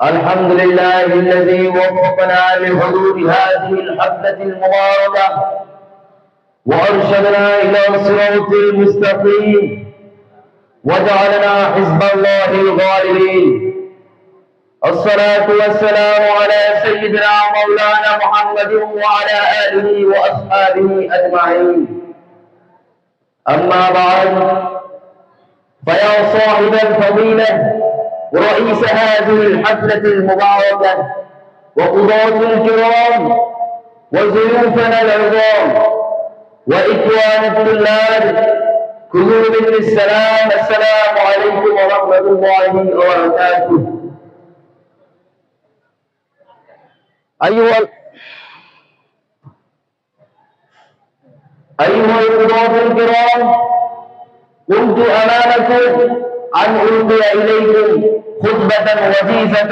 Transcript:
الحمد لله الذي وفقنا لحضور هذه الحفلة المباركة وأرشدنا إلى صراط المستقيم وجعلنا حزب الله الغالبين. الصلاة والسلام على سيدنا مولانا محمد وعلى آله وأصحابه أجمعين. أما بعد، فيا صاحب الفضيلة ورئيس هذه الحفلة المباركة وقضاة الكرام وضيوفنا العظام وإخوان الطلاب، كلوا مني السلام. السلام عليكم ورحمة الله وبركاته. أيها القضاة الكرام، كنت أمامكم أن ألقي إليكم خطبة وظيفة